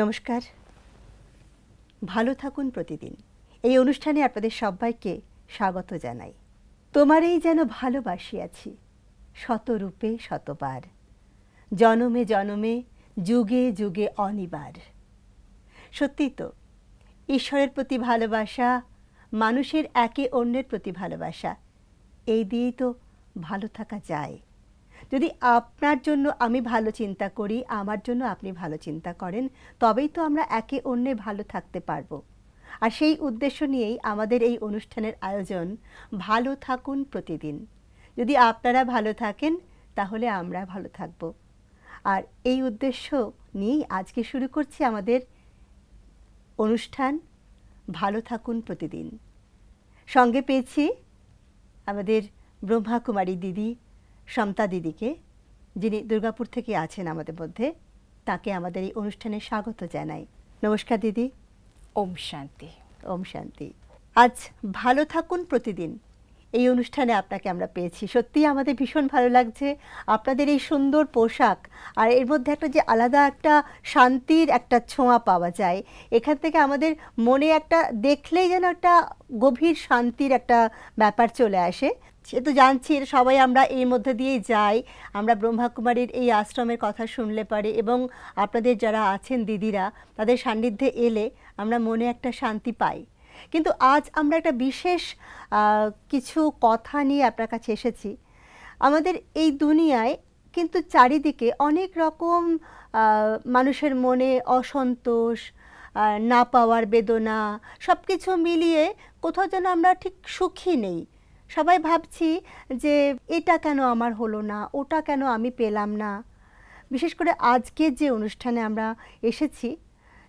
নমস্কার, ভালো থাকুন প্রতিদিন এই অনুষ্ঠানে আপনাদের সবাইকে স্বাগত জানাই। তোমারেই যেন ভালোবাসিয়াছি শতরূপে শতবার, জনমে জনমে যুগে যুগে অনিবার। সত্যি তো, ঈশ্বরের প্রতি ভালোবাসা, মানুষের একে অন্যের প্রতি ভালোবাসা, এই দিয়েই তো ভালো থাকা যায়। যদি আপনার জন্য আমি ভালো চিন্তা করি, আমার জন্য আপনি ভালো চিন্তা করেন, তবেই তো আমরা একে অন্যে ভালো থাকতে পারবো। আর সেই উদ্দেশ্য নিয়েই আমাদের এই অনুষ্ঠানের আয়োজন, ভালো থাকুন প্রতিদিন। যদি আপনারা ভালো থাকেন তাহলে আমরা ভালো থাকব। আর এই উদ্দেশ্য নিয়েই আজকে শুরু করছি আমাদের অনুষ্ঠান ভালো থাকুন প্রতিদিন। সঙ্গে পেয়েছি আমাদের ব্রহ্মাকুমারী দিদি সমতা দিদিকে, যিনি দুর্গাপুর থেকে আছেন আমাদের মধ্যে। তাকে আমাদের এই অনুষ্ঠানে স্বাগত জানাই। নমস্কার দিদি। ওম শান্তি। ওম শান্তি। আজ ভালো থাকুন প্রতিদিন এই অনুষ্ঠানে আপনাকে আমরা পেয়েছি। সত্যিই আমাদের ভীষণ ভালো লাগছে। আপনাদের এই সুন্দর পোশাক আর এর মধ্যে একটা যে আলাদা একটা শান্তির একটা ছোঁয়া পাওয়া যায়, এখান থেকে আমাদের মনে একটা দেখলেই যেন একটা গভীর শান্তির একটা ব্যাপার চলে আসে। সে তো জানছি, সবাই আমরা এর মধ্যে দিয়েই যাই। আমরা ব্রহ্মাকুমারীর এই আশ্রমের কথা শুনলে পারে এবং আপনাদের যারা আছেন দিদিরা, তাদের সান্নিধ্যে এলে আমরা মনে একটা শান্তি পাই। কিন্তু আজ আমরা একটা বিশেষ কিছু কথা নিয়ে আপনার কাছে এসেছি। আমাদের এই দুনিয়ায় কিন্তু চারিদিকে অনেক রকম মানুষের মনে অসন্তোষ, না পাওয়ার বেদনা, সব কিছু মিলিয়ে কোথাও যেন আমরা ঠিক সুখী নেই। সবাই ভাবছি যে এটা কেন আমার হলো না, ওটা কেন আমি পেলাম না। বিশেষ করে আজকে যে অনুষ্ঠানে আমরা এসেছি,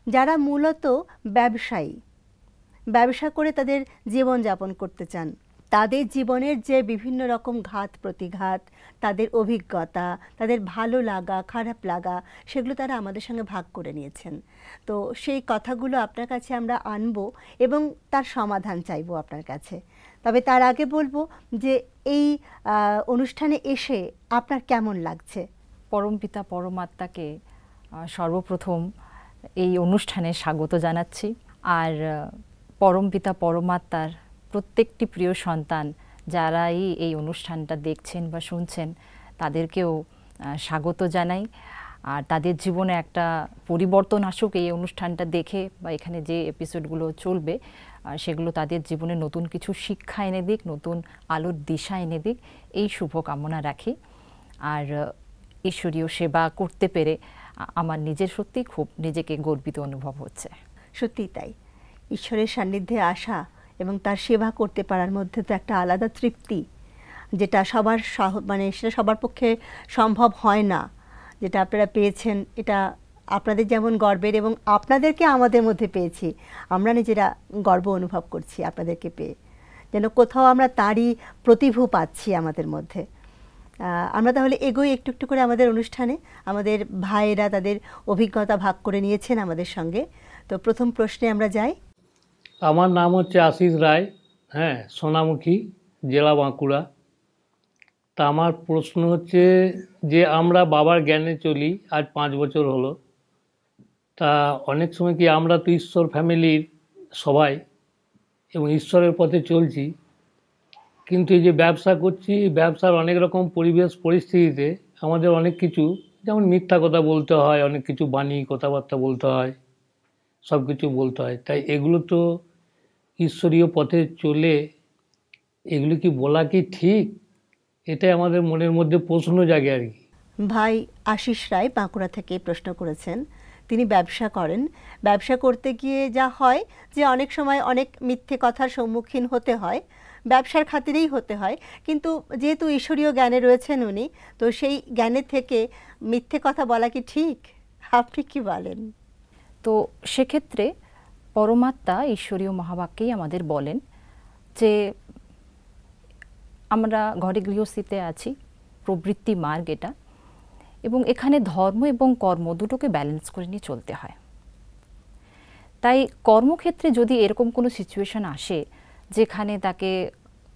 যারা মূলত ব্যবসায়ী, ব্যবসা করে তাদের জীবনযাপন করতে চান, তাদের জীবনের যে বিভিন্ন রকম ঘাত প্রতিঘাত, তাদের অভিজ্ঞতা, তাদের ভালো লাগা খারাপ লাগা, সেগুলো তারা আমাদের সঙ্গে ভাগ করে নিয়েছেন। তো সেই কথাগুলো আপনার কাছে আমরা আনবো এবং তার সমাধান চাইবো আপনার কাছে। তবে তার আগে বলবো যে এই অনুষ্ঠানে এসে আপনার কেমন লাগছে? পরমপিতা পরমাত্মাকে সর্বপ্রথম এই অনুষ্ঠানে স্বাগত জানাচ্ছি। আর পরমপিতা পরমাত্মার প্রত্যেকটি প্রিয় সন্তান যারাই এই অনুষ্ঠানটা দেখছেন বা শুনছেন, তাদেরকেও স্বাগত জানাই। আর তাদের জীবনে একটা পরিবর্তন আসুক এই অনুষ্ঠানটা দেখে, বা এখানে যে এপিসোডগুলো চলবে সেগুলো তাদের জীবনে নতুন কিছু শিক্ষা এনে দিক, নতুন আলোর দিশা এনে দিক, এই শুভ কামনা রাখি। আর ঈশ্বরীয় সেবা করতে পেরে আমার নিজের সত্যি খুব নিজেকে গর্বিত অনুভব হচ্ছে। সত্যিই তাই। ঈশ্বরের সান্নিধ্যে আসা এবং তার সেবা করতে পারার মধ্যে তো একটা আলাদা তৃপ্তি, যেটা সবার সেটা সবার পক্ষে সম্ভব হয় না। যেটা আপনারা পেয়েছেন, এটা আপনাদের যেমন গর্বের, এবং আপনাদেরকে আমাদের মধ্যে পেয়েছি, আমরা নিজেরা গর্ব অনুভব করছি আপনাদেরকে পেয়ে, যেন কোথাও আমরা তারই প্রতিভূ পাচ্ছি আমাদের মধ্যে। আমরা তাহলে এগোই একটু একটু করে আমাদের অনুষ্ঠানে। আমাদের ভাইয়েরা তাদের অভিজ্ঞতা ভাগ করে নিয়েছেন আমাদের সঙ্গে। তো প্রথম প্রশ্নে আমরা যাই। আমার নাম হচ্ছে আশিস রায়, সোনামুখী, জেলা বাঁকুড়া। তা আমার প্রশ্ন হচ্ছে যে আমরা বাবার জ্ঞানে চলি আজ 5 বছর হলো। তা অনেক সময় কি আমরা তো ঈশ্বর ফ্যামিলির সবাই এবং ঈশ্বরের পথে চলছি, কিন্তু এই যে ব্যবসা করছি, ব্যবসার অনেক রকম পরিবেশ পরিস্থিতিতে আমাদের অনেক কিছু, যেমন মিথ্যা কথা বলতে হয়, অনেক কিছু বাণী কথাবার্তা বলতে হয়, সব কিছু বলতে হয়। তাই এগুলো তো ঈশ্বরীয় পথে চলে এগুলো কি বলা কি ঠিক? এটাই আমাদের মনের মধ্যে প্রশ্ন জাগে আর কি। ভাই আশিস রায় বাঁকুড়া থেকে প্রশ্ন করেছেন। তিনি ব্যবসা করেন। ব্যবসা করতে গিয়ে যা হয় যে অনেক সময় অনেক মিথ্যে কথার সম্মুখীন হতে হয়, ব্যবসার খাতিরেই হতে হয়। কিন্তু যেহেতু ঈশ্বরীয় জ্ঞানে রয়েছেন উনি, তো সেই জ্ঞানের থেকে মিথ্যে কথা বলা কি ঠিক? আপনি কি বলেন? তো সেক্ষেত্রে পরমাত্মা ঈশ্বরীয় মহাবাক্যেই আমাদের বলেন যে আমরা ঘরে গৃহস্থিতে আছি, প্রবৃত্তি মার্গ এটা, এবং এখানে ধর্ম এবং কর্ম দুটোকে ব্যালেন্স করে নিয়ে চলতে হয়। তাই কর্মক্ষেত্রে যদি এরকম কোনো সিচুয়েশন আসে যেখানে তাকে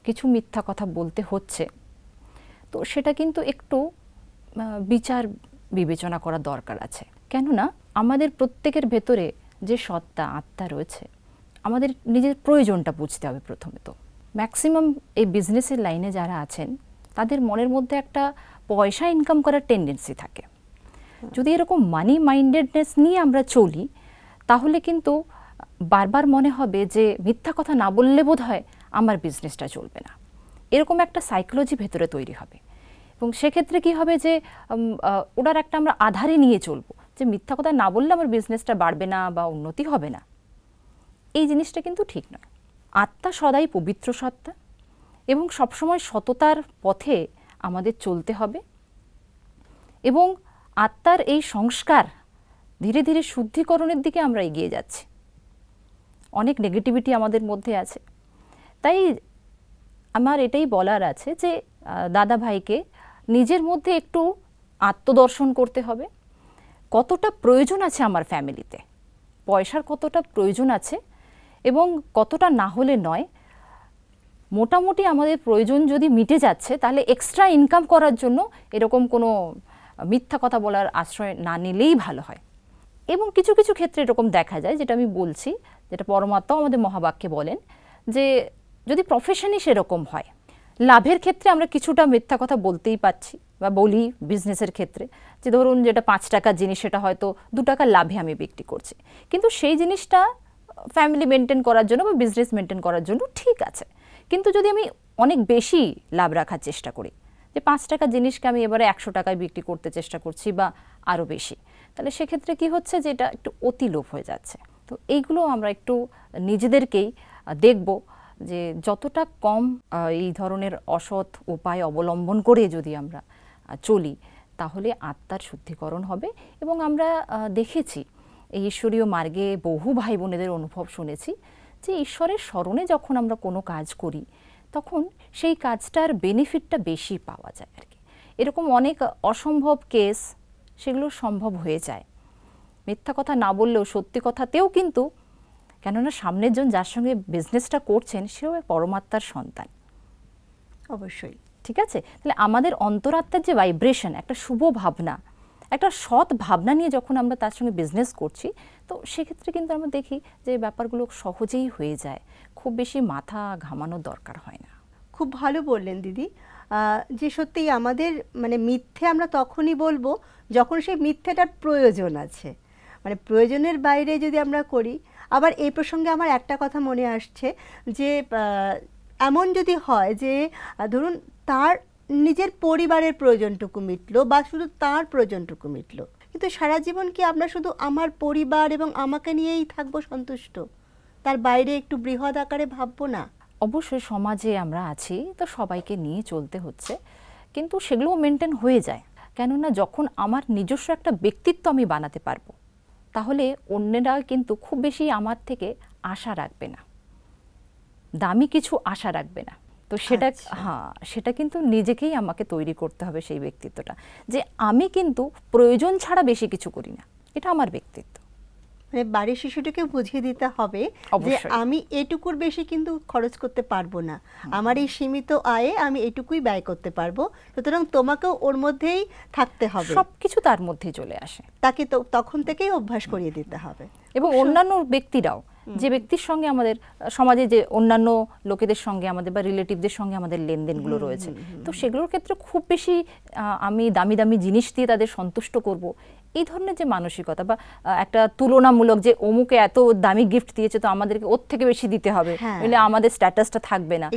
কিছু মিথ্যা কথা বলতে হচ্ছে, তো সেটা কিন্তু একটু বিচার বিবেচনা করা দরকার আছে। কেননা আমাদের প্রত্যেকের ভেতরে যে সত্তা আত্মা রয়েছে, আমাদের নিজের প্রয়োজনটা বুঝতে হবে প্রথমে। তো ম্যাক্সিমাম এই বিজনেসের লাইনে যারা আছেন তাদের মনের মধ্যে একটা পয়সা ইনকাম করার টেন্ডেন্সি থাকে। যদি এরকম মানি মাইন্ডেডনেস নিয়ে আমরা চলি তাহলে কিন্তু বারবার মনে হবে যে মিথ্যা কথা না বললে বোধহয় আমার বিজনেসটা চলবে না, এরকম একটা সাইকোলজি ভেতরে তৈরি হবে। এবং সেক্ষেত্রে কি হবে যে ওটার একটা আমরা আধারে নিয়ে চলবো যে মিথ্যা কথা না বললে আমার বিজনেসটা বাড়বে না বা উন্নতি হবে না। এই জিনিসটা কিন্তু ঠিক নয়। আত্মা সদাই পবিত্র সত্তা এবং সবসময় সততার পথে আমাদের চলতে হবে। এবং আত্মার এই সংস্কার ধীরে ধীরে শুদ্ধিকরণের দিকে আমরা এগিয়ে যাচ্ছি। অনেক নেগেটিভিটি আমাদের মধ্যে আছে, তাই আমার এটাই বলার আছে যে দাদা ভাইকে নিজের মধ্যে একটু আত্মদর্শন করতে হবে। কতটা প্রয়োজন আছে আমার ফ্যামিলিতে, পয়সার কতটা প্রয়োজন আছে এবং কতটা না হলে নয়। মোটামুটি আমাদের প্রয়োজন যদি মিটে যাচ্ছে তাহলে এক্সট্রা ইনকাম করার জন্য এরকম কোনো মিথ্যা কথা বলার আশ্রয় না নিলেই ভালো হয়। এবং কিছু কিছু ক্ষেত্রে এরকম দেখা যায়, যেটা আমি বলছি, যেটা পরমাত্মাও আমাদের মহাবাক্যে বলেন, যে যদি প্রফেশনই সেরকম হয়, লাভের ক্ষেত্রে আমরা কিছুটা মিথ্যা কথা বলতেই পাচ্ছি বা বলি। বিজনেসের ক্ষেত্রে যে ধরুন যেটা 5 টাকার জিনিস সেটা হয়তো 2 টাকা লাভে আমি বিক্রি করছি, কিন্তু সেই জিনিসটা ফ্যামিলি মেনটেন করার জন্য বা বিজনেস মেনটেন করার জন্য ঠিক আছে। কিন্তু যদি আমি অনেক বেশি লাভ রাখার চেষ্টা করি, যে 5 টাকার জিনিসকে আমি এবারে 100 টাকায় বিক্রি করতে চেষ্টা করছি বা আরও বেশি, তাহলে সেক্ষেত্রে কি হচ্ছে যে এটা একটু অতি লোভ হয়ে যাচ্ছে। তো এইগুলো আমরা একটু নিজেদেরকেই দেখব যে যতটা কম এই ধরনের অসৎ উপায় অবলম্বন করে যদি আমরা চলি তাহলে আত্মার শুদ্ধিকরণ হবে। এবং আমরা দেখেছি এই ঈশ্বরীয় মার্গে বহু ভাই বোনেদের অনুভব শুনেছি যে ঈশ্বরের স্মরণে যখন আমরা কোনো কাজ করি তখন সেই কাজটার বেনিফিটটা বেশি পাওয়া যায় আর কি। এরকম অনেক অসম্ভব কেস সেগুলো সম্ভব হয়ে যায়। মিথ্যা কথা না বললেও সত্যি কথাতেও কিন্তু, কেননা সামনের জন যার সঙ্গে বিজনেসটা করছেন সেও পরমাত্মার সন্তান। অবশ্যই। ঠিক আছে, তাহলে আমাদের অন্তরাত্মার যে ভাইব্রেশন, একটা শুভ ভাবনা, একটা সৎ ভাবনা নিয়ে যখন আমরা তার সঙ্গে বিজনেস করছি, তো সেক্ষেত্রে কিন্তু আমরা দেখি যে ব্যাপারগুলো সহজেই হয়ে যায়, খুব বেশি মাথা ঘামানোর দরকার হয় না। খুব ভালো বললেন দিদি, যে সত্যিই আমাদের মানে মিথ্যে আমরা তখনই বলবো যখন সেই মিথ্যেটার প্রয়োজন আছে, মানে প্রয়োজনের বাইরে যদি আমরা করি। আবার এই প্রসঙ্গে আমার একটা কথা মনে আসছে যে এমন যদি হয় যে ধরুন তার নিজের পরিবারের প্রয়োজনটুকু মিটলো বা শুধু তার প্রয়োজনটুকু মিটলো, কিন্তু সারা জীবন কি আমরা শুধু আমার পরিবার এবং আমাকে নিয়েই থাকবো সন্তুষ্ট, তার বাইরে একটু বৃহৎ আকারে ভাববো না? অবশ্যই সমাজে আমরা আছি তো সবাইকে নিয়ে চলতে হচ্ছে, কিন্তু সেগুলোও মেনটেন হয়ে যায়। কেননা যখন আমার নিজস্ব একটা ব্যক্তিত্ব আমি বানাতে পারবো তাহলে অন্যরা কিন্তু খুব বেশি আমার থেকে আশা রাখবে না, দামি কিছু আশা রাখবে না। তো সেটা সেটা কিন্তু নিজেকেই আমাকে তৈরি করতে হবে সেই ব্যক্তিত্বটা, যে আমি কিন্তু প্রয়োজন ছাড়া বেশি কিছু করি না, এটা আমার ব্যক্তিত্ব। মানে বাড়ির শিশুটিকে বুঝিয়ে দিতে হবে যে আমি এটুকুর বেশি কিন্তু খরচ করতে পারবো না, আমার এই সীমিত আয়ে আমি এটুকুই ব্যয় করতে পারবো, সুতরাং তোমাকেও ওর মধ্যেই থাকতে হবে, সবকিছু তার মধ্যেই চলে আসে, তাকে তো তখন থেকেই অভ্যাস করিয়ে দিতে হবে। এবং অন্যান্য ব্যক্তিরাও, যে ব্যক্তির সঙ্গে আমাদের সমাজে যে অন্যান্য লোকেদের সঙ্গে আমাদের বা রিলেটিভদের সঙ্গে আমাদের লেনদেনগুলো রয়েছে, তো সেগুলোর ক্ষেত্রে খুব বেশি আমি দামি দামি জিনিস দিয়ে তাদের সন্তুষ্ট করব, এই ধরনের যে মানসিকতা বা একটা তুলনামূলক যে অমুকে এত দামি গিফট দিয়েছে তো আমাদেরকে ওর থেকে বেশি দিতে হবে, নইলে আমাদের স্ট্যাটাসটা থাকবে না,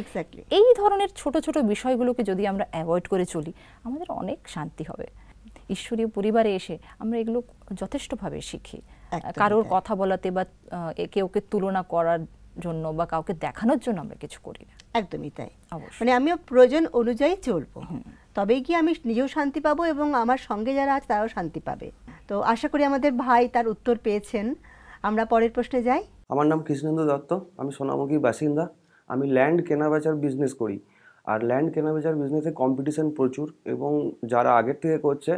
এই ধরনের ছোট ছোট বিষয়গুলোকে যদি আমরা অ্যাভয়েড করে চলি আমাদের অনেক শান্তি হবে। ঈশ্বরীয় পরিবারে এসে আমরা এগুলো যথেষ্টভাবে শিখি। কারোর কথা বলাতে বা একে ওকে তুলনা করার জন্য বা কাউকে দেখানোর জন্য আমরা কিছু করি না। একদমই তাই। মানে আমিও প্রয়োজন অনুযায়ী চলবো, তবেই কি আমি নিজেও শান্তি পাবো এবং আমার সঙ্গে যারা আছে তারাও শান্তি পাবে। তো আশা করি আমাদের ভাই তার উত্তর পেয়েছেন। আমরা পরের প্রশ্নে যাই। আমার নাম কৃষ্ণেন্দু দত্ত, আমি সোনামুখীর বাসিন্দা। আমি ল্যান্ড কেনাবেচার বিজনেস করি। আর ল্যান্ড কেনাবেচার বিজনেসে কম্পিটিশন প্রচুর, এবং যারা আগের থেকে করছে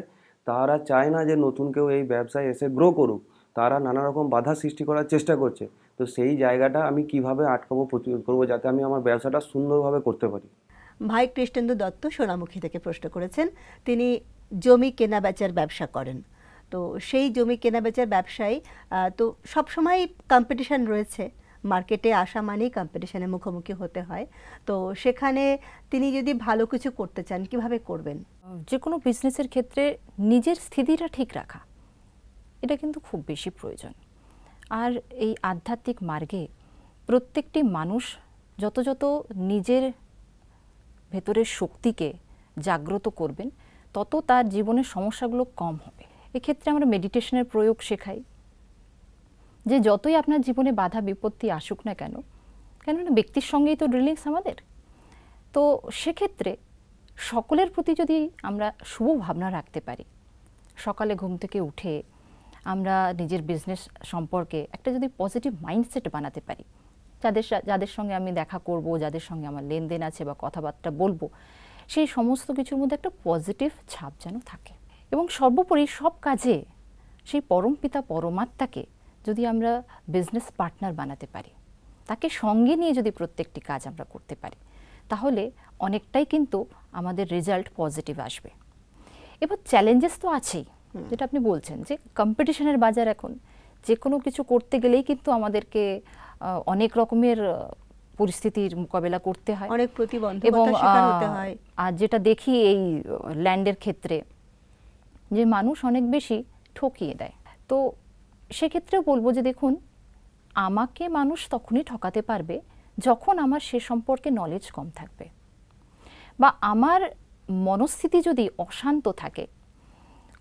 তারা চায় না যে নতুন কেউ এই ব্যবসায় এসে গ্রো করুক, তারা নানা রকম বাধা সৃষ্টি করার চেষ্টা করছে। তো সেই জায়গাটা আমি কিভাবে আটকাবো, প্রতিরোধ করবো, যাতে আমি আমার ব্যবসাটা সুন্দরভাবে করতে পারি। ভাই কৃষ্ণেন্দু দত্ত সোনামুখী থেকে প্রশ্ন করেছেন। তিনি জমি কেনা বেচার ব্যবসা করেন। তো সেই জমি কেনাবেচার ব্যবসায় তো সবসময় কম্পিটিশন রয়েছে, মার্কেটে আসা মানেই কম্পিটিশনের মুখোমুখি হতে হয়। তো সেখানে তিনি যদি ভালো কিছু করতে চান কিভাবে করবেন? যে কোনো বিজনেসের ক্ষেত্রে নিজের স্থিতিটা ঠিক রাখা, এটা কিন্তু খুব বেশি প্রয়োজন। আর এই আধ্যাত্মিক মার্গে প্রত্যেকটি মানুষ যত যত নিজের ভেতরের শক্তিকে জাগ্রত করবেন, তত তার জীবনের সমস্যাগুলো কম হবে। এক্ষেত্রে আমরা মেডিটেশনের প্রয়োগ শেখাই, যে যতই আপনার জীবনে বাধা বিপত্তি আসুক না কেন, কেননা ব্যক্তির সঙ্গেই তো ডিলিংস আমাদের, তো সেক্ষেত্রে সকলের প্রতি যদি আমরা শুভ ভাবনা রাখতে পারি, সকালে ঘুম থেকে উঠে আমরা নিজের বিজনেস সম্পর্কে একটা যদি পজিটিভ মাইন্ডসেট বানাতে পারি, যাদের সঙ্গে আমি দেখা করব, যাদের সঙ্গে আমার লেনদেন আছে বা কথাবার্তা বলবো, সেই সমস্ত কিছুর মধ্যে একটা পজিটিভ ছাপ যেন থাকে। এবং সর্বোপরি সব কাজে সেই পরমপিতা পরমাত্মাকে যদি আমরা বিজনেস পার্টনার বানাতে পারি, তাকে সঙ্গে নিয়ে যদি প্রত্যেকটি কাজ আমরা করতে পারি, তাহলে অনেকটাই কিন্তু আমাদের রেজাল্ট পজিটিভ আসবে। এবার চ্যালেঞ্জেস তো আছেই, যেটা আপনি বলছেন যে কম্পিটিশনের বাজার, এখন যে কোনো কিছু করতে গেলেই কিন্তু আমাদেরকে অনেক রকমের পরিস্থিতির মোকাবেলা করতে হয়, অনেক প্রতিবন্ধকতার শিকার হতে হয়। আর যেটা দেখি এই ল্যান্ডের ক্ষেত্রে, যে মানুষ অনেক বেশি ঠকিয়ে দেয়। তো সেক্ষেত্রেও বলবো যে দেখুন, আমাকে মানুষ তখনই ঠকাতে পারবে যখন আমার সে সম্পর্কে নলেজ কম থাকবে, বা আমার মনস্থিতি যদি অশান্ত থাকে,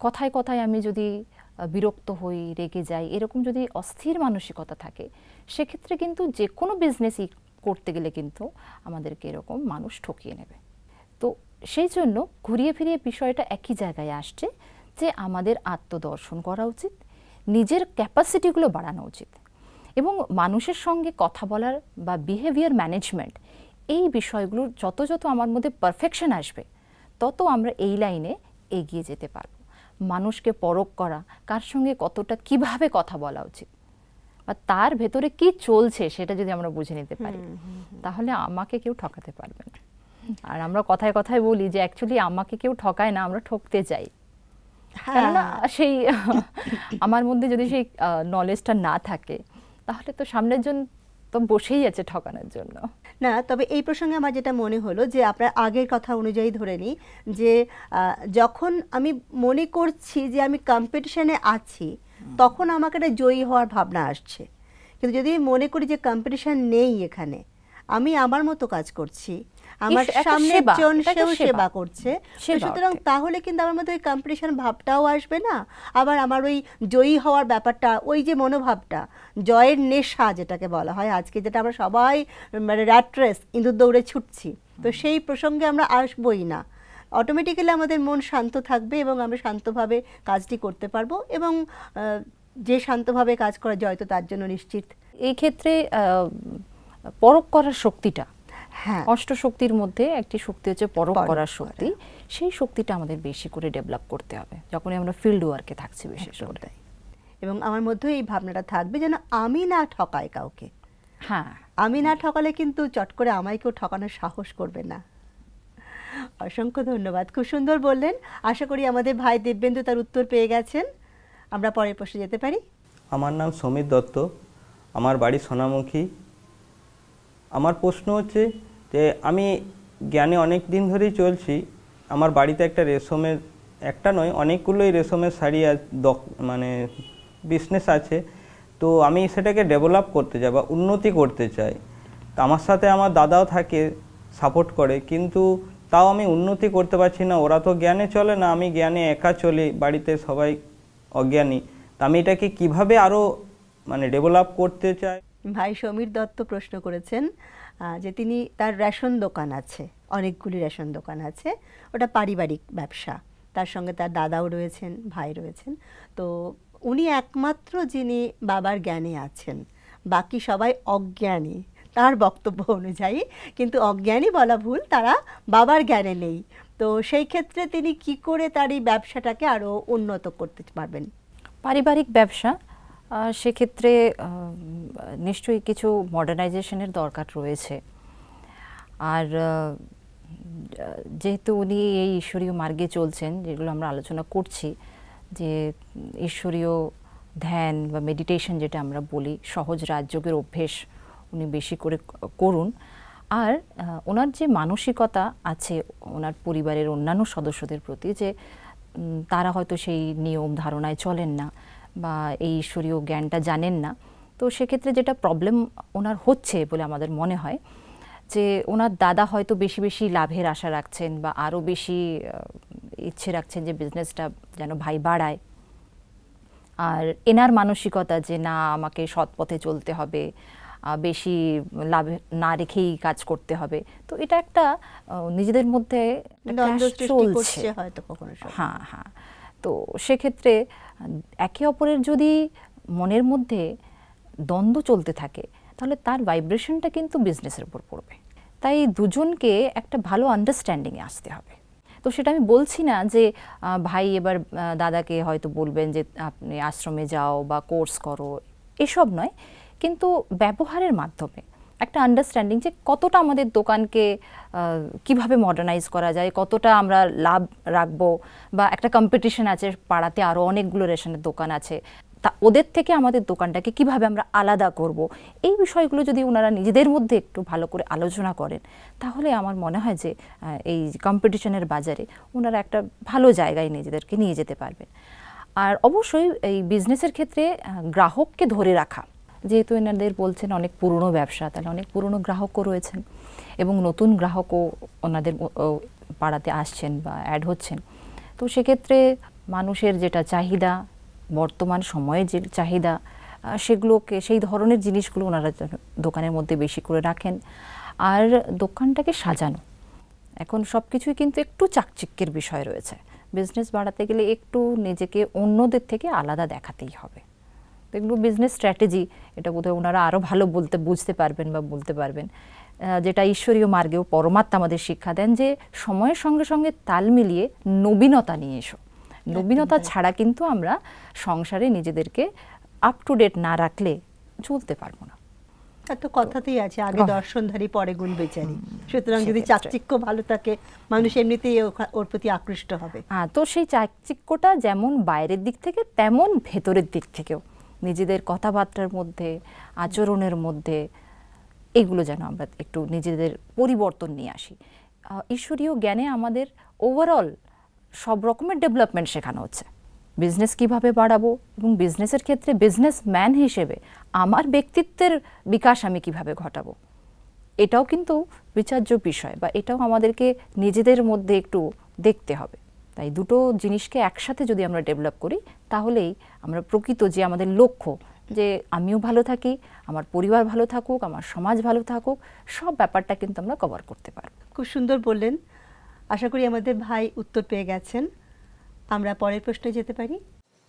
কথায় কথায় আমি যদি বিরক্ত হই, রেগে যাই, এরকম যদি অস্থির মানসিকতা থাকে, সেক্ষেত্রে কিন্তু যে কোনো বিজনেসই করতে গেলে কিন্তু আমাদেরকে এরকম মানুষ ঠকিয়ে নেবে। তো সেই জন্য ঘুরিয়ে ফিরিয়ে বিষয়টা একই জায়গায় আসছে, যে আমাদের আত্মদর্শন করা উচিত, নিজের ক্যাপাসিটিগুলো বাড়ানো উচিত, এবং মানুষের সঙ্গে কথা বলার বা বিহেভিয়ার ম্যানেজমেন্ট, এই বিষয়গুলোর যত যত আমার মধ্যে পারফেকশন আসবে, তত আমরা এই লাইনে এগিয়ে যেতে পারব। মানুষকে পরখ করা, কার সঙ্গে কতটা কিভাবে কথা বলা উচিত, বা তার ভেতরে কি চলছে সেটা যদি আমরা বুঝে নিতে পারি, তাহলে আমাকে কেউ ঠকাতে পারবে না। আর আমরা কথায় কথায় বলি যে অ্যাকচুয়ালি আমাকে কেউ ঠকায় না, আমরা ঠকতে যাই। কেননা সেই আমার মধ্যে যদি সেই নলেজটা না থাকে, তাহলে তো সামনের জন তো বসেই আছে ঠকানোর জন্য। না, তবে এই প্রসঙ্গে আমার যেটা মনে হলো যে আপনার আগের কথা অনুযায়ী ধরে নিই যে যখন আমি মনে করছি যে আমি কম্পিটিশনে আছি, তখন আমাকে একটা জয়ী হওয়ার ভাবনা আসছে। কিন্তু যদি মনে করি যে কম্পিটিশন নেই, এখানে আমি আমার মতো কাজ করছি, আমার সামনের জন সেও সেবা করছে, সুতরাং তাহলে কিন্তু আমার মধ্যে ওই কম্পিটিশন ভাবটাও আসবে না। আবার আমার ওই জয়ী হওয়ার ব্যাপারটা, ওই যে মনোভাবটা, জয়ের নেশা যেটাকে বলা হয় আজকে, যেটা আমরা সবাই মানে র্যাট রেস, ইঁদুর দৌড়ে ছুটছি, তো সেই প্রসঙ্গে আমরা আসবই না। অটোমেটিক্যালি আমাদের মন শান্ত থাকবে এবং আমরা শান্তভাবে কাজটি করতে পারবো, এবং যে শান্তভাবে কাজ করা জয় তো তার জন্য নিশ্চিত। এই ক্ষেত্রে পরখ করার শক্তিটা, হ্যাঁ, অষ্ট শক্তির মধ্যে একটি শক্তি হচ্ছে পরখ করার শক্তি। সেই শক্তিটা আমাদের বেশি করে ডেভেলপ করতে হবে যখন আমরা ফিল্ড ওয়ার্কে থাকছি বিশেষ করে। এবং আমার মধ্যে এই ভাবনাটা থাকবে যেন আমি না ঠকাই কাউকে। হ্যাঁ, আমি না ঠকালে কিন্তু চট করে আমায় কেউ ঠকানোর সাহস করবে না। অসংখ্য ধন্যবাদ, খুব সুন্দর বললেন। আশা করি আমাদের ভাই দিব্যেন্দু তার উত্তর পেয়ে গেছেন। আমরা পরের প্রশ্নে যেতে পারি। আমার নাম সমীর দত্ত, আমার বাড়ি সোনামুখী। আমার প্রশ্ন হচ্ছে যে আমি জ্ঞানে অনেক দিন ধরেই চলছি। আমার বাড়িতে একটা রেশমের, একটা নয় অনেকগুলোই রেশমের শাড়ি মানে বিজনেস আছে। তো আমি সেটাকে ডেভেলপ করতে চাই বা উন্নতি করতে চাই। তো আমার সাথে আমার দাদাও থাকে, সাপোর্ট করে, কিন্তু তাও আমি উন্নতি করতে পারছি না। ওরা তো জ্ঞানে চলে না, আমি জ্ঞানে একা চলি, বাড়িতে সবাই অজ্ঞানী। তা আমি এটাকে কীভাবে আরও মানে ডেভেলপ করতে চাই। ভাই সমীর দত্ত প্রশ্ন করেছেন যে তিনি, তার রেশন দোকান আছে, অনেকগুলি রেশন দোকান আছে, ওটা পারিবারিক ব্যবসা, তার সঙ্গে তার দাদাও রয়েছেন, ভাই রয়েছেন। তো উনি একমাত্র যিনি বাবার জ্ঞানে আছেন, বাকি সবাই অজ্ঞানী তার বক্তব্য অনুযায়ী। কিন্তু অজ্ঞানী বলা ভুল, তারা বাবার জ্ঞানে নেই। তো সেই ক্ষেত্রে তিনি কি করে তার এই ব্যবসাটাকে আরও উন্নত করতে পারবেন? পারিবারিক ব্যবসা, সেক্ষেত্রে নিশ্চয়ই কিছু মডার্নাইজেশনের দরকার রয়েছে। আর যেহেতু উনি এই ঈশ্বরীয় মার্গে চলছেন, যেগুলো আমরা আলোচনা করছি, যে ঈশ্বরীয় ধ্যান বা মেডিটেশন যেটা আমরা বলি, সহজ রাজযোগের অভ্যেস উনি বেশি করে করুন। আর ওনার যে মানসিকতা আছে ওনার পরিবারের অন্যান্য সদস্যদের প্রতি, যে তারা হয়তো সেই নিয়ম ধারণায় চলেন না বা এই ঈশ্বরীয় জ্ঞানটা জানেন না, তো সেক্ষেত্রে যেটা প্রবলেম ওনার হচ্ছে বলে আমাদের মনে হয় যে ওনার দাদা হয়তো বেশি বেশি লাভের আশা রাখছেন বা আরও বেশি ইচ্ছে রাখছেন যে বিজনেসটা যেন ভাই বাড়ায়। আর এনার মানসিকতা যে না, আমাকে সৎ পথে চলতে হবে, বেশি লাভ না রেখেই কাজ করতে হবে। তো এটা একটা নিজেদের মধ্যে দ্বন্দ্ব সৃষ্টি চলছে করছে হয়তো কখনো সময়। হ্যাঁ হ্যাঁ। তো সেক্ষেত্রে একে অপরের যদি মনের মধ্যে দ্বন্দ্ব চলতে থাকে তাহলে তার ভাইব্রেশনটা কিন্তু বিজনেসের উপর পড়বে। তাই দুজনকে একটা ভালো আন্ডারস্ট্যান্ডিংয়ে আসতে হবে। তো সেটা আমি বলছি না যে ভাই এবার দাদাকে হয়তো বলবেন যে আপনি আশ্রমে যাও বা কোর্স করো, এসব নয়, কিন্তু ব্যবহারের মাধ্যমে একটা আন্ডারস্ট্যান্ডিং যে কতটা আমাদের দোকানকে কিভাবে মডার্নাইজ করা যায়, কতটা আমরা লাভ রাখবো, বা একটা কম্পিটিশন আছে পাড়াতে, আরও অনেকগুলো রেশনের দোকান আছে, তা ওদের থেকে আমাদের দোকানটাকে কিভাবে আমরা আলাদা করব, এই বিষয়গুলো যদি ওনারা নিজেদের মধ্যে একটু ভালো করে আলোচনা করেন তাহলে আমার মনে হয় যে এই কম্পিটিশনের বাজারে ওনারা একটা ভালো জায়গায় নিজেদেরকে নিয়ে যেতে পারবেন। আর অবশ্যই এই বিজনেসের ক্ষেত্রে গ্রাহককে ধরে রাখা, যেহেতু এনাদের বলছেন অনেক পুরনো ব্যবসা, তাহলে অনেক পুরনো গ্রাহকও রয়েছেন এবং নতুন গ্রাহকও ওনাদের পাড়াতে আসছেন বা অ্যাড হচ্ছেন। তো সেক্ষেত্রে মানুষের যেটা চাহিদা, বর্তমান সময়ে যে চাহিদা, সেগুলোকে, সেই ধরনের জিনিসগুলো ওনারা দোকানের মধ্যে বেশি করে রাখেন। আর দোকানটাকে সাজানো, এখন সব কিছুই কিন্তু একটু চাকচিক্যের বিষয় রয়েছে। বিজনেস বাড়াতে গেলে একটু নিজেকে অন্যদের থেকে আলাদা দেখাতেই হবে। এগুলো বিজনেস স্ট্র্যাটেজি, এটা বোধহয় ওনারা আরও ভালো বুঝতে পারবেন বা বলতে পারবেন। যেটা ঈশ্বরীয় মার্গেও পরমাত্মা আমাদের শিক্ষা দেন যে সময়ের সঙ্গে সঙ্গে তাল মিলিয়ে নবীনতা নিয়ে এসো। নবীনতা ছাড়া কিন্তু আমরা সংসারে নিজেদেরকে আপ টু ডেট না রাখলে চলতে পারবো না। তো কথাতেই আছে, আগে দর্শনধারী পরে গুণ বেচারি। সুতরাং যদি চাকচিক্য ভালো থাকে মানুষ এমনিতেই ওর প্রতি আকৃষ্ট হবে। হ্যাঁ, তো সেই চাকচিক্যটা যেমন বাইরের দিক থেকে তেমন ভেতরের দিক থেকেও, নিজেদের কথাবার্তার মধ্যে, আচরণের মধ্যে, এগুলো যেন আমরা একটু নিজেদের পরিবর্তন নিয়ে আসি। ঈশ্বরীয় জ্ঞানে আমাদের ওভারঅল সব রকমের ডেভেলপমেন্ট শেখানো হচ্ছে। বিজনেস কিভাবে বাড়াবো এবং বিজনেসের ক্ষেত্রে বিজনেসম্যান হিসেবে আমার ব্যক্তিত্বের বিকাশ আমি কিভাবে ঘটাবো, এটাও কিন্তু বিচার্য বিষয়, বা এটাও আমাদেরকে নিজেদের মধ্যে একটু দেখতে হবে। তাই দুটো জিনিসকে একসাথে যদি আমরা ডেভেলপ করি তাহলেই আমরা প্রকৃত যে আমাদের লক্ষ্য, যে আমিও ভালো থাকি, আমার পরিবার ভালো থাকুক, আমার সমাজ ভালো থাকুক, সব ব্যাপারটা কিন্তু আমরা কভার করতে পারব। খুব সুন্দর বললেন। আশা করি আমাদের ভাই উত্তর পেয়ে গেছেন। আমরা পরের প্রশ্নে যেতে পারি।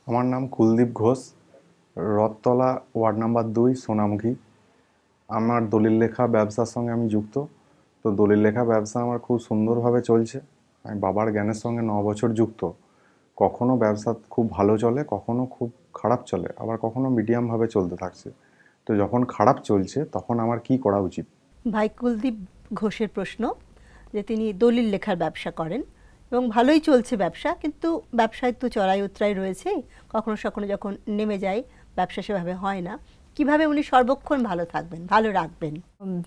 আমার নাম কুলদীপ ঘোষ, রথতলা ওয়ার্ড নাম্বার 2, সোনামুখী। আমার দলিল লেখা ব্যবসার সঙ্গে আমি যুক্ত। তো দলিল লেখা ব্যবসা আমার খুব সুন্দরভাবে চলছে। আমি বাবার জ্ঞানের সঙ্গে 9 বছর যুক্ত। কখনো ব্যবসা খুব ভালো চলে, কখনো খুব খারাপ চলে, আবার কখনো মিডিয়ামভাবে চলতে থাকছে। তো যখন খারাপ চলছে তখন আমার কি করা উচিত? ভাই কুলদীপ ঘোষের প্রশ্ন যে তিনি দলিল লেখার ব্যবসা করেন এবং ভালোই চলছে ব্যবসা, কিন্তু ব্যবসায় তো চড়াই উতরাই রয়েছে, কখনো সখনো যখন নেমে যায় ব্যবসা সেভাবে হয় না। কিভাবে উনি সর্বক্ষণ ভালো থাকবেন, ভালো রাখবেন?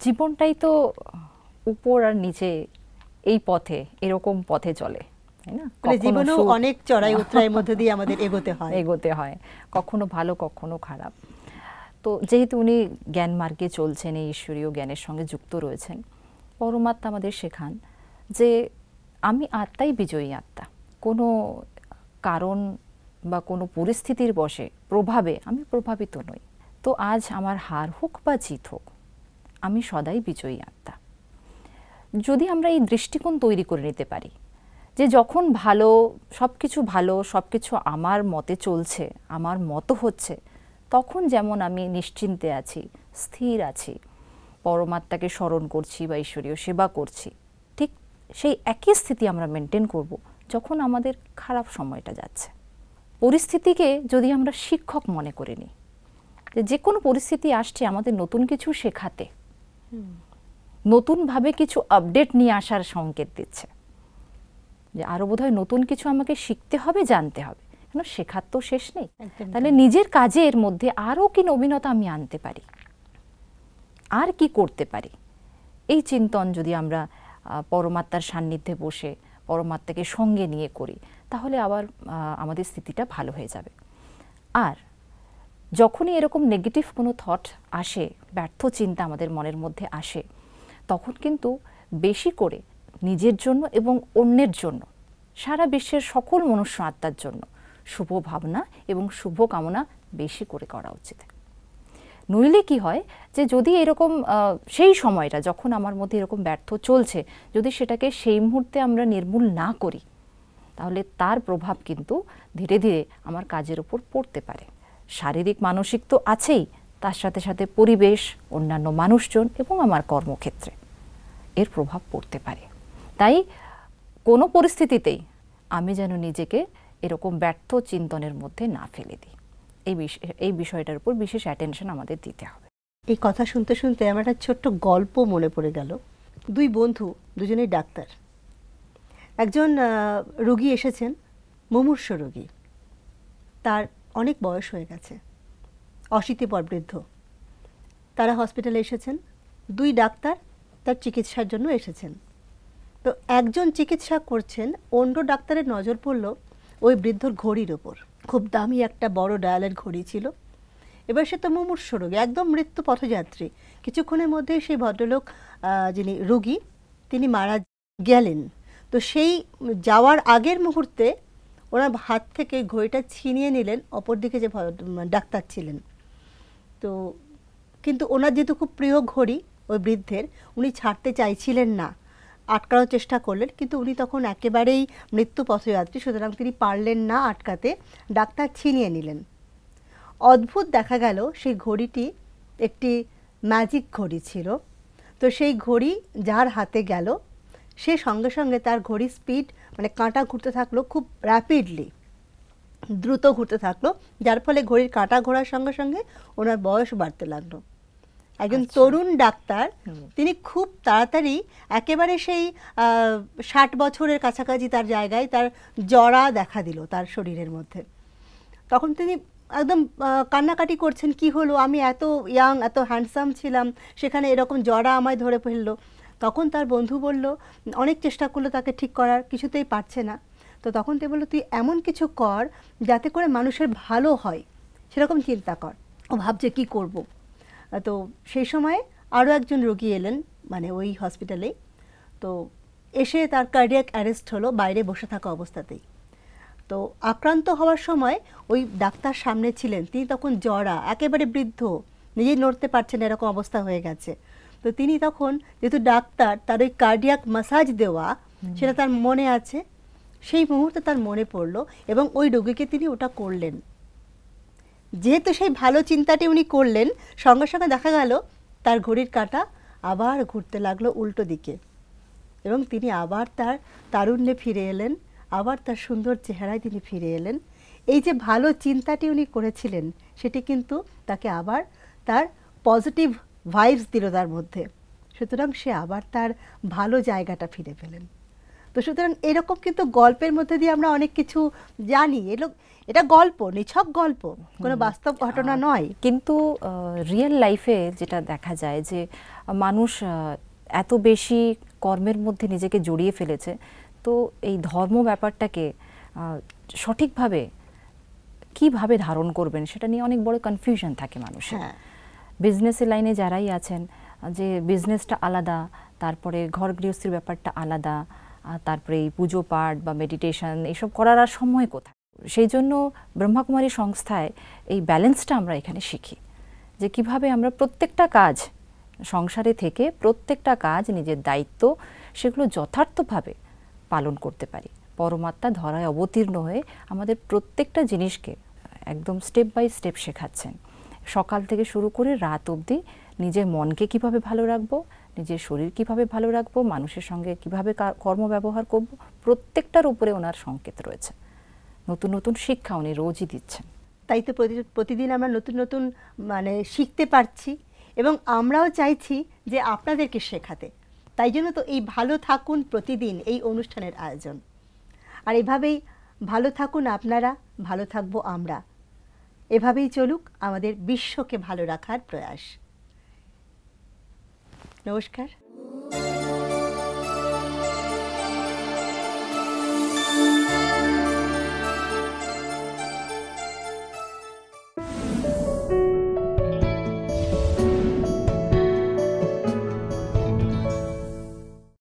জীবনটাই তো উপর আর নিচে, এই পথে, এরকম পথে চলে, তাই না? মানে জীবনেও অনেক চড়াই উতরাইয়ের মধ্যে দিয়ে আমাদের এগোতে হয়, কখনো ভালো কখনো খারাপ। তো যেহেতু উনি জ্ঞান মার্গে চলছেন, এই ঈশ্বরীয় জ্ঞানের সঙ্গে যুক্ত রয়েছেন, পরমাত্মা আমাদের শেখান যে আমি আত্মাই বিজয়ী আত্মা। কোনো কারণ বা কোনো পরিস্থিতির বশে প্রভাবে আমি প্রভাবিত নই। তো আজ আমার হার হোক বা জিত হোক, আমি সদাই বিজয়ী আত্মা। যদি আমরা এই দৃষ্টিকোণ তৈরি করে নিতে পারি যে যখন ভালো, সব কিছু আমার মতে চলছে, আমার মতো হচ্ছে, তখন যেমন আমি নিশ্চিন্তে আছি, স্থির আছি, পরমাত্মাকে স্মরণ করছি বা ঈশ্বরীয় সেবা করছি, ঠিক সেই একই স্থিতি আমরা মেনটেন করব যখন আমাদের খারাপ সময়টা যাচ্ছে। পরিস্থিতিকে যদি আমরা শিক্ষক মনে করে নিই, যে কোনো পরিস্থিতি আসছে আমাদের নতুন কিছু শেখাতে, নতুনভাবে কিছু আপডেট নিয়ে আসার সংকেত দিচ্ছে, যে আরও বোধহয় নতুন কিছু আমাকে শিখতে হবে, জানতে হবে। কেন শেখার তো শেষ নেই। একদম তাহলে নিজের কাজের মধ্যে আরও কি নবীনতা আমি আনতে পারি, আর কি করতে পারি, এই চিন্তন যদি আমরা পরমাত্মার সান্নিধ্যে বসে পরমাত্মাকে সঙ্গে নিয়ে করি, তাহলে আবার আমাদের স্থিতিটা ভালো হয়ে যাবে। আর যখনই এরকম নেগেটিভ কোনো থট আসে, ব্যর্থ চিন্তা আমাদের মনের মধ্যে আসে, তখন কিন্তু বেশি করে নিজের জন্য এবং অন্যের জন্য, সারা বিশ্বের সকল মনুষ্য আত্মার জন্য শুভ ভাবনা এবং শুভ কামনা বেশি করে করা উচিত। নইলে কি হয় যে যদি এরকম সেই সময়টা যখন আমার মধ্যে এরকম ব্যর্থ চলছে, যদি সেটাকে সেই মুহূর্তে আমরা নির্মূল না করি, তাহলে তার প্রভাব কিন্তু ধীরে ধীরে আমার কাজের উপর পড়তে পারে। শারীরিক মানসিক তো আছেই, তার সাথে সাথে পরিবেশ, অন্যান্য মানুষজন এবং আমার কর্মক্ষেত্রে এর প্রভাব পড়তে পারে। তাই কোনো পরিস্থিতিতেই আমি যেন নিজেকে এরকম ব্যর্থ চিন্তনের মধ্যে না ফেলে দিই, এই বিষয়টার উপর বিশেষ অ্যাটেনশন আমাদের দিতে হবে। এই কথা শুনতে শুনতে আমার একটা ছোট্ট গল্প মনে পড়ে গেল। দুই বন্ধু, দুজনেই ডাক্তার। একজন রোগী এসেছেন, মুমূর্ষু রোগী, তার অনেক বয়স হয়ে গেছে, অশীতিপর বৃদ্ধ। তারা হসপিটালে এসেছেন, দুই ডাক্তার তার চিকিৎসার জন্য এসেছেন। তো একজন চিকিৎসা করছেন, অন্য ডাক্তারের নজর পড়ল ওই বৃদ্ধর ঘড়ির ওপর। খুব দামি একটা বড় ডায়ালের ঘড়ি ছিল। এবার সে তো মুমূর্ষু রোগী, একদম মৃত্যু পথযাত্রী। কিছুক্ষণের মধ্যে সেই ভদ্রলোক যিনি রোগী, তিনি মারা গেলেন। তো সেই যাওয়ার আগের মুহূর্তে ওনার হাত থেকে ঘড়িটা ছিনিয়ে নিলেন অপরদিকে যে ডাক্তার ছিলেন। তো কিন্তু ওনার যেহেতু খুব প্রিয় ঘড়ি ওই বৃদ্ধের, উনি ছাড়তে চাইছিলেন না, আটকানোর চেষ্টা করলেন, কিন্তু উনি তখন একেবারেই মৃত্যু পথযাত্রী, সুতরাং তিনি পারলেন না আটকাতে, ডাক্তার ছিনিয়ে নিলেন। অদ্ভুত দেখা গেল সেই ঘড়িটি একটি ম্যাজিক ঘড়ি ছিল। তো সেই ঘড়ি যার হাতে গেল, সে সঙ্গে সঙ্গে তার ঘড়ির স্পিড, মানে কাঁটা ঘুরতে থাকলো খুব র্যাপিডলি, দ্রুত ঘুরতে থাকলো, যার ফলে ঘড়ির কাঁটা ঘোরার সঙ্গে সঙ্গে ওনার বয়স বাড়তে লাগলো। একজন তরুণ ডাক্তার, তিনি খুব তাড়াতাড়ি একেবারে সেই 60 বছরের কাছাকাছি তার জায়গায় তার জরা দেখা দিল তার শরীরের মধ্যে। তখন তিনি একদম কান্নাকাটি করছেন, কি হলো, আমি এত ইয়াং, এত হ্যান্ডসাম ছিলাম, সেখানে এরকম জরা আমায় ধরে ফেললো। তখন তার বন্ধু বলল, অনেক চেষ্টা করলো তাকে ঠিক করার, কিছুতেই পারছে না। তো তখন তিনি বললো, তুই এমন কিছু কর যাতে করে মানুষের ভালো হয়, সেরকম চিন্তা কর। ও ভাবছে কি করব। তো সেই সময় আরও একজন রোগী এলেন, মানে ওই হসপিটালে। তো এসে তার কার্ডিয়াক অ্যারেস্ট হলো বাইরে বসে থাকা অবস্থাতেই। তো আক্রান্ত হওয়ার সময় ওই ডাক্তার সামনে ছিলেন, তিনি তখন জরা, একেবারে বৃদ্ধ, নিজেই নড়তে পারছেন, এরকম অবস্থা হয়ে গেছে। তো তিনি তখন, যেহেতু ডাক্তার, তার ওই কার্ডিয়াক মাসাজ দেওয়া সেটা তার মনে আছে, সেই মুহূর্তে তার মনে পড়লো এবং ওই রোগীকে তিনি ওটা করলেন। যেহেতু সেই ভালো চিন্তাটি উনি করলেন, সঙ্গে সঙ্গে দেখা গেল তার ঘড়ির কাঁটা আবার ঘুরতে লাগলো উল্টো দিকে, এবং তিনি আবার তার তারুণ্যে ফিরে এলেন, আবার তার সুন্দর চেহারায় তিনি ফিরে এলেন। এই যে ভালো চিন্তাটি উনি করেছিলেন, সেটি কিন্তু তাকে আবার তার পজিটিভ ভাইবস দিল তার মধ্যে, সুতরাং সে আবার তার ভালো জায়গাটা ফিরে পেলেন। তো সুতরাং এরকম কিন্তু গল্পের মধ্যে দিয়ে আমরা অনেক কিছু জানি। এটা গল্প, নিছক গল্প, কোনো বাস্তব ঘটনা নয়। কিন্তু রিয়েল লাইফে যেটা দেখা যায় যে মানুষ এত বেশি কর্মের মধ্যে নিজেকে জড়িয়ে ফেলেছে, তো এই ধর্ম ব্যাপারটাকে সঠিকভাবে কিভাবে ধারণ করবেন সেটা নিয়ে অনেক বড় কনফিউশন থাকে মানুষের। বিজনেসের লাইনে যারাই আছেন, যে বিজনেসটা আলাদা, তারপরে ঘর গৃহস্থির ব্যাপারটা আলাদা, তারপরে এই পুজো পাঠ বা মেডিটেশন এসব করার আর সময় কোথায়। সেই জন্য ব্রহ্মাকুমারী সংস্থায় এই ব্যালেন্সটা আমরা এখানে শিখি, যে কিভাবে আমরা প্রত্যেকটা কাজ সংসারে থেকে প্রত্যেকটা কাজ, নিজের দায়িত্ব, সেগুলো যথার্থভাবে পালন করতে পারি। পরমাত্মা ধরায় অবতীর্ণ হয়ে আমাদের প্রত্যেকটা জিনিসকে একদম স্টেপ বাই স্টেপ শেখাচ্ছেন। সকাল থেকে শুরু করে রাত অবধি নিজের মনকে কিভাবে ভালো রাখবো, নিজের শরীর কিভাবে ভালো রাখবো, মানুষের সঙ্গে কিভাবে কর্ম ব্যবহার করব, প্রত্যেকটার উপরে ওনার সংকেত রয়েছে। নতুন নতুন শিক্ষা উনি রোজই দিচ্ছেন। তাই তো প্রতিদিন আমরা নতুন নতুন মানে শিখতে পারছি, এবং আমরাও চাইছি যে আপনাদেরকে শেখাতে। তাই জন্য তো এই ভালো থাকুন প্রতিদিন এই অনুষ্ঠানের আয়োজন। আর এভাবেই ভালো থাকুন আপনারা, ভালো থাকবো আমরা। এভাবেই চলুক আমাদের বিশ্বকে ভালো রাখার প্রয়াস। নমস্কার।